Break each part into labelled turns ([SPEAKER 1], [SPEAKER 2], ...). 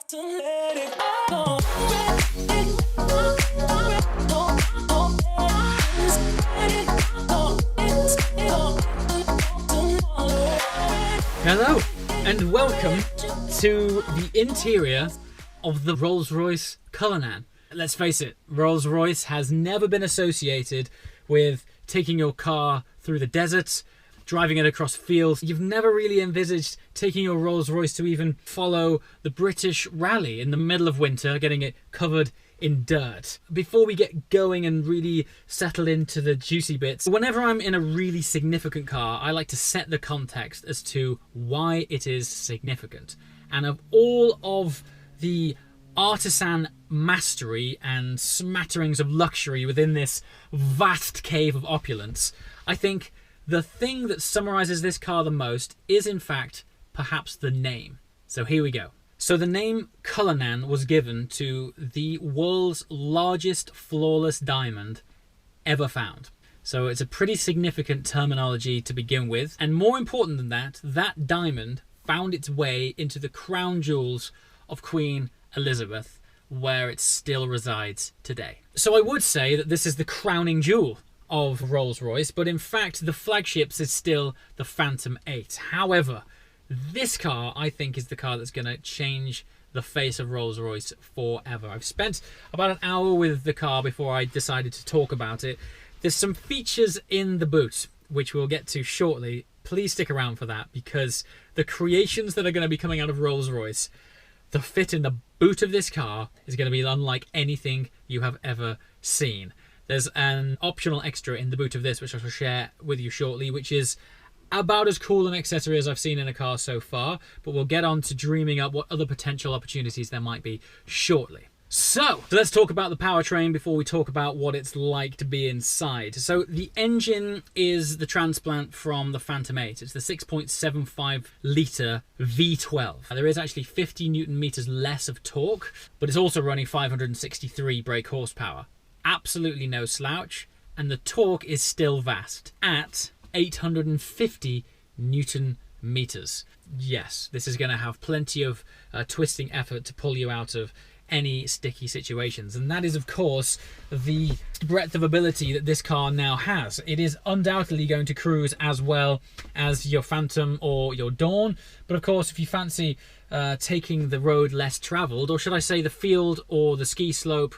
[SPEAKER 1] Hello and welcome to the interior of the Rolls Royce Cullinan. Let's face it, Rolls Royce has never been associated with taking your car through the desert, driving it across fields. You've never really envisaged taking your Rolls Royce to even follow the British Rally in the middle of winter, getting it covered in dirt. Before we get going and really settle into the juicy bits, whenever I'm in a really significant car, I like to set the context as to why it is significant. And of all of the artisan mastery and smatterings of luxury within this vast cave of opulence, I think the thing that summarizes this car the most is in fact perhaps the name. So here we go. So the name Cullinan was given to the world's largest flawless diamond ever found. So it's a pretty significant terminology to begin with. And more important than that, that diamond found its way into the crown jewels of Queen Elizabeth, where it still resides today. So I would say that this is the crowning jewel of Rolls Royce, but in fact the flagships is still the Phantom 8. However, this car I think is the car that's going to change the face of Rolls Royce forever. I've spent about an hour with the car before I decided to talk about it. There's some features in the boot which we'll get to shortly. Please stick around for that, because the creations that are going to be coming out of Rolls Royce, the fit in the boot of this car is going to be unlike anything you have ever seen. There's an optional extra in the boot of this, which I shall share with you shortly, which is about as cool an accessory as I've seen in a car so far, but we'll get on to dreaming up what other potential opportunities there might be shortly. So let's talk about the powertrain before we talk about what it's like to be inside. So the engine is the transplant from the Phantom 8. It's the 6.75 litre V12. There is actually 50 Newton meters less of torque, but it's also running 563 brake horsepower. Absolutely no slouch, and the torque is still vast at 850 Newton meters. Yes, this is going to have plenty of twisting effort to pull you out of any sticky situations, and that is of course the breadth of ability that this car now has. It is undoubtedly going to cruise as well as your Phantom or your Dawn, but of course if you fancy taking the road less travelled, or should I say the field or the ski slope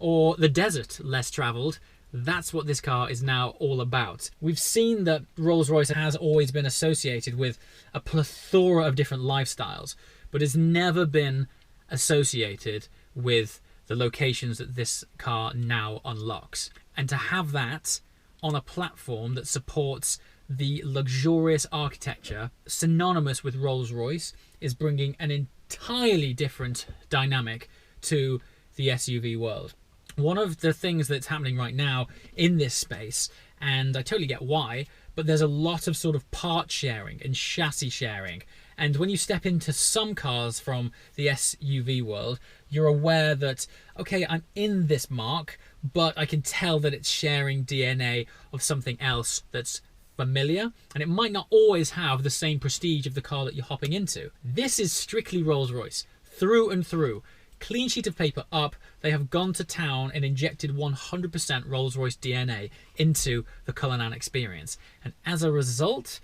[SPEAKER 1] or the desert less travelled, that's what this car is now all about. We've seen that Rolls-Royce has always been associated with a plethora of different lifestyles, but has never been associated with the locations that this car now unlocks. And to have that on a platform that supports the luxurious architecture synonymous with Rolls-Royce is bringing an entirely different dynamic to the SUV world. One of the things that's happening right now in this space, and I totally get why, but there's a lot of sort of part sharing and chassis sharing. And when you step into some cars from the SUV world, you're aware that, okay, I'm in this marque, but I can tell that it's sharing DNA of something else that's familiar, and it might not always have the same prestige of the car that you're hopping into. This is strictly Rolls-Royce, through and through. Clean sheet of paper up, they have gone to town and injected 100% Rolls-Royce DNA into the Cullinan experience. And as a result,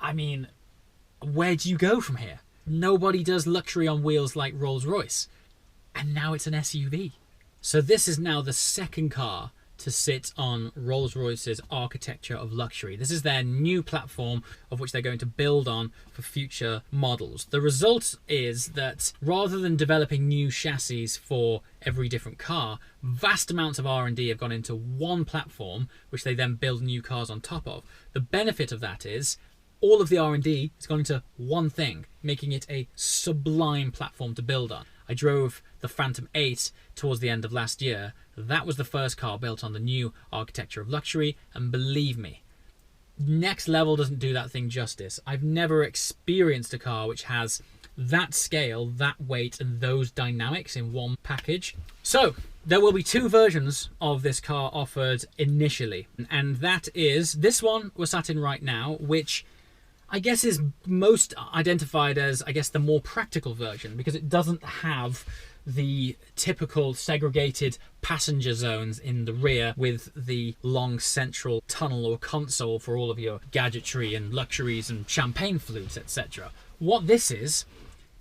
[SPEAKER 1] I mean, where do you go from here? Nobody does luxury on wheels like Rolls-Royce. And now it's an SUV. So this is now the second car to sit on Rolls-Royce's architecture of luxury. This is their new platform of which they're going to build on for future models. The result is that rather than developing new chassis for every different car, vast amounts of R&D have gone into one platform, which they then build new cars on top of. The benefit of that is all of the R&D has gone into one thing, making it a sublime platform to build on. I drove the Phantom 8 towards the end of last year. That was the first car built on the new architecture of luxury, and believe me, next level doesn't do that thing justice. I've never experienced a car which has that scale, that weight, and those dynamics in one package. So there will be two versions of this car offered initially, and that is this one we're sat in right now, which I guess is most identified as, I guess, the more practical version, because it doesn't have the typical segregated passenger zones in the rear with the long central tunnel or console for all of your gadgetry and luxuries and champagne flutes, etc. What this is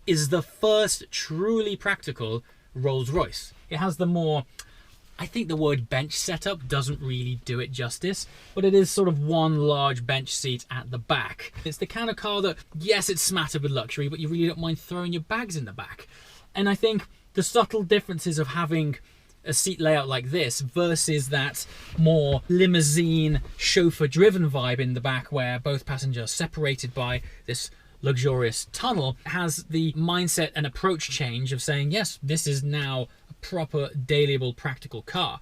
[SPEAKER 1] the first truly practical Rolls Royce. It has the more, I think the word bench setup doesn't really do it justice, but it is sort of one large bench seat at the back. It's the kind of car that, yes, it's smattered with luxury, but you really don't mind throwing your bags in the back. And I think the subtle differences of having a seat layout like this versus that more limousine chauffeur-driven vibe in the back where both passengers are separated by this luxurious tunnel has the mindset and approach change of saying, yes, this is now a proper dailyable practical car.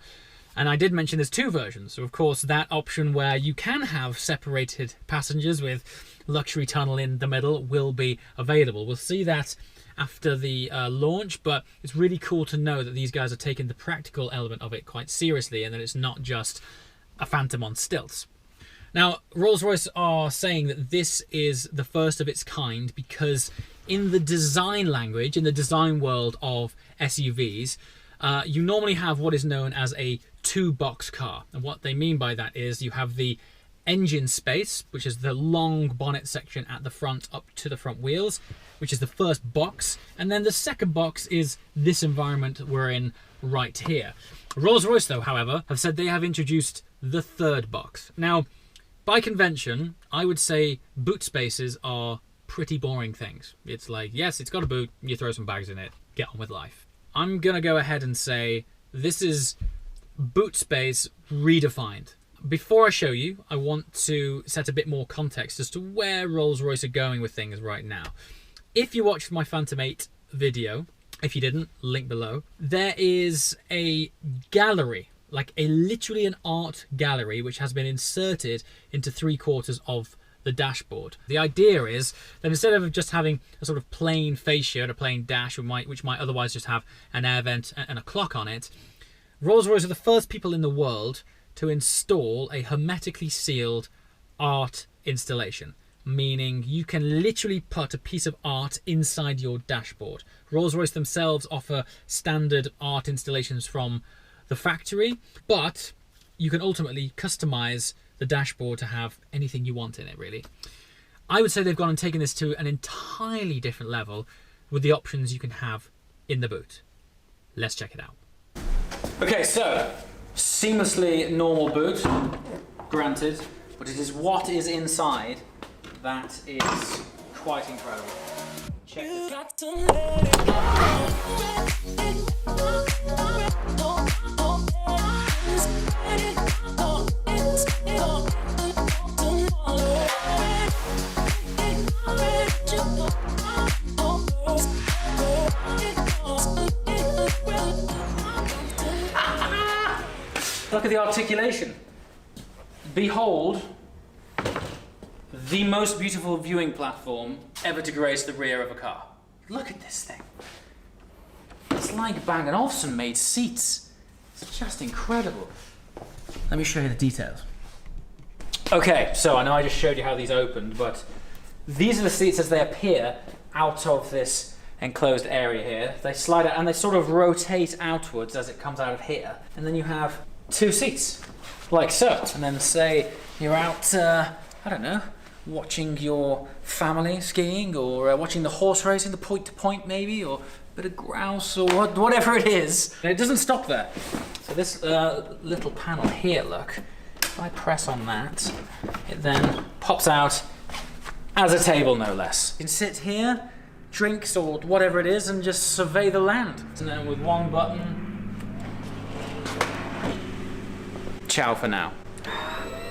[SPEAKER 1] And I did mention there's two versions. So of course that option where you can have separated passengers with luxury tunnel in the middle will be available. We'll see that after the launch, but it's really cool to know that these guys are taking the practical element of it quite seriously and that it's not just a phantom on stilts. Now, Rolls-Royce are saying that this is the first of its kind because in the design language, in the design world of SUVs, you normally have what is known as a two-box car. And what they mean by that is you have the engine space, which is the long bonnet section at the front up to the front wheels, which is the first box. And then the second box is this environment we're in right here. Rolls-Royce, though, however, have said they have introduced the third box. Now, by convention, I would say boot spaces are pretty boring things. It's like, yes, it's got a boot, you throw some bags in it, get on with life. I'm gonna go ahead and say this is boot space redefined. Before I show you, I want to set a bit more context as to where Rolls-Royce are going with things right now. If you watched my Phantom 8 video, if you didn't, link below, there is a gallery, like literally an art gallery, which has been inserted into 3/4 of the dashboard. The idea is that instead of just having a sort of plain fascia and a plain dash, which might otherwise just have an air vent and a clock on it, Rolls-Royce are the first people in the world to install a hermetically sealed art installation, meaning you can literally put a piece of art inside your dashboard. Rolls-Royce themselves offer standard art installations from the factory, but you can ultimately customize the dashboard to have anything you want in it, really. I would say they've gone and taken this to an entirely different level with the options you can have in the boot. Let's check it out. Okay, so seamlessly normal boot, granted, but it is what is inside that is quite incredible. Check this Look at the articulation. Behold the most beautiful viewing platform ever to grace the rear of a car. Look at this thing. It's like Bang & Olufsen made seats. It's just incredible. Let me show you the details. Okay, so I know I just showed you how these opened, but these are the seats as they appear out of this enclosed area here. They slide out and they sort of rotate outwards as it comes out of here. And then you have two seats, like so. And then say you're out, I don't know, watching your family skiing or watching the horse racing, the point to point maybe, or a bit of grouse or whatever it is. And it doesn't stop there. So this little panel here, look, if I press on that, it then pops out as a table, no less. You can sit here, drinks or whatever it is, and just survey the land. And then with one button, ciao for now.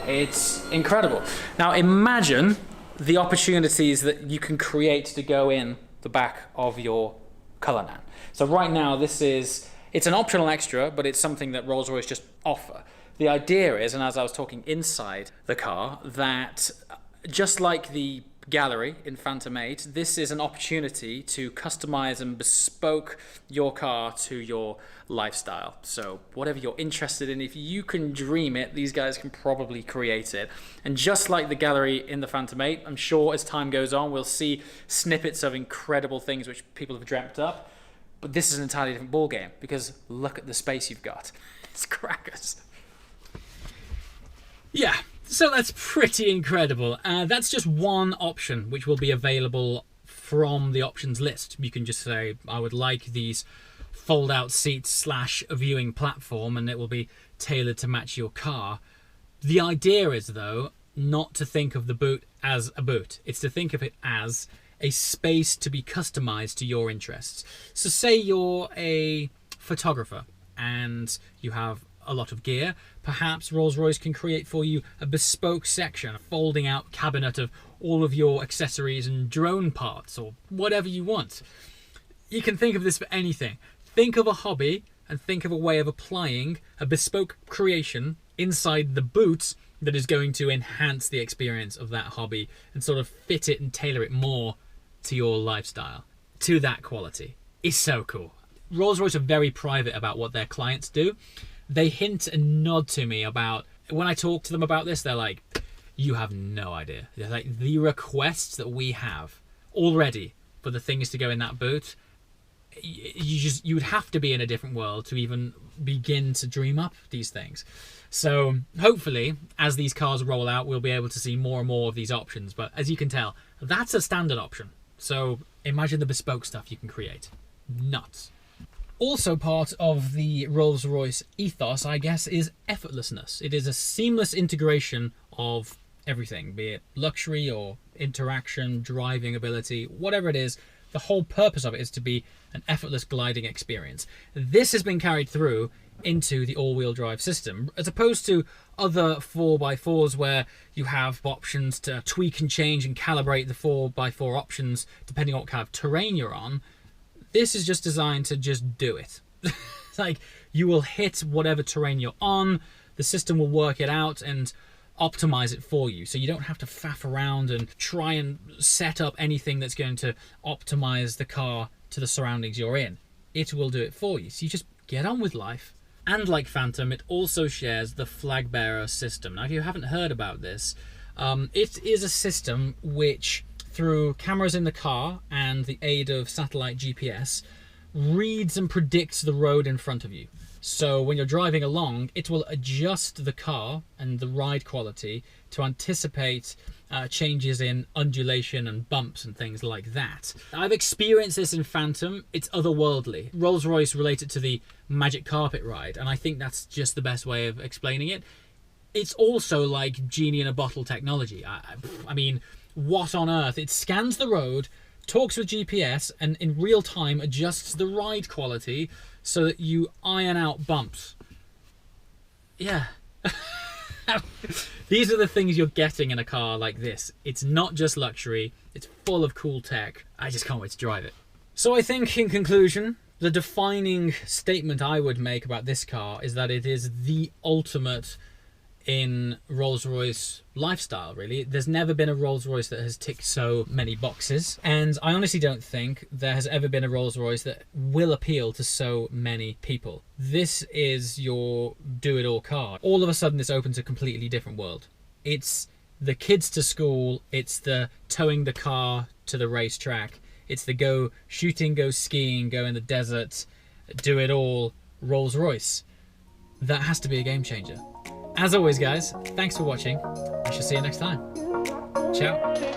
[SPEAKER 1] It's incredible. Now imagine the opportunities that you can create to go in the back of your Cullinan. So right now it's an optional extra, but it's something that Rolls-Royce just offer. The idea is, and as I was talking inside the car, that just like the gallery in Phantom 8, this is an opportunity to customize and bespoke your car to your lifestyle. So whatever you're interested in, if you can dream it, these guys can probably create it. And just like the gallery in the Phantom 8, I'm sure as time goes on, we'll see snippets of incredible things which people have dreamt up. But this is an entirely different ballgame, because look at the space you've got. It's crackers. Yeah. So that's pretty incredible. That's just one option which will be available from the options list. You can just say, I would like these fold-out seats / a viewing platform, and it will be tailored to match your car. The idea is, though, not to think of the boot as a boot. It's to think of it as a space to be customized to your interests. So say you're a photographer and you have a lot of gear. Perhaps Rolls Royce can create for you a bespoke section, a folding out cabinet of all of your accessories and drone parts, or whatever you want. You can think of this for anything. Think of a hobby and think of a way of applying a bespoke creation inside the boot that is going to enhance the experience of that hobby and sort of fit it and tailor it more to your lifestyle, to that quality. It's so cool. Rolls Royce are very private about what their clients do. They hint and nod to me about, when I talk to them about this, they're like, you have no idea. They're like, the requests that we have already for the things to go in that boot, you would have to be in a different world to even begin to dream up these things. So hopefully, as these cars roll out, we'll be able to see more and more of these options. But as you can tell, that's a standard option. So imagine the bespoke stuff you can create. Nuts. Also part of the Rolls-Royce ethos, I guess, is effortlessness. It is a seamless integration of everything, be it luxury or interaction, driving ability, whatever it is. The whole purpose of it is to be an effortless gliding experience. This has been carried through into the all-wheel drive system, as opposed to other 4x4s where you have options to tweak and change and calibrate the 4x4 options depending on what kind of terrain you're on. This is just designed to just do it. It's like you will hit whatever terrain you're on, the system will work it out and optimize it for you. So you don't have to faff around and try and set up anything that's going to optimize the car to the surroundings you're in. It will do it for you. So you just get on with life. And like Phantom, it also shares the flag bearer system. Now, if you haven't heard about this, it is a system which, through cameras in the car and the aid of satellite GPS, reads and predicts the road in front of you. So when you're driving along, it will adjust the car and the ride quality to anticipate changes in undulation and bumps and things like that. I've experienced this in Phantom. It's otherworldly. Rolls-Royce relate it to the magic carpet ride, and I think that's just the best way of explaining it. It's also like genie in a bottle technology. I mean, what on earth? It scans the road, talks with GPS, and in real time adjusts the ride quality so that you iron out bumps. Yeah. These are the things you're getting in a car like this. It's not just luxury, it's full of cool tech. I just can't wait to drive it. So I think, in conclusion, the defining statement I would make about this car is that it is the ultimate in Rolls-Royce lifestyle, really. There's never been a Rolls-Royce that has ticked so many boxes, and I honestly don't think there has ever been a Rolls-Royce that will appeal to so many people. This is your do-it-all car. All of a sudden, this opens a completely different world. It's the kids to school, it's the towing the car to the racetrack, it's the go shooting, go skiing, go in the desert, do it all Rolls-Royce. That has to be a game changer. As always, guys, thanks for watching. I shall see you next time. Ciao.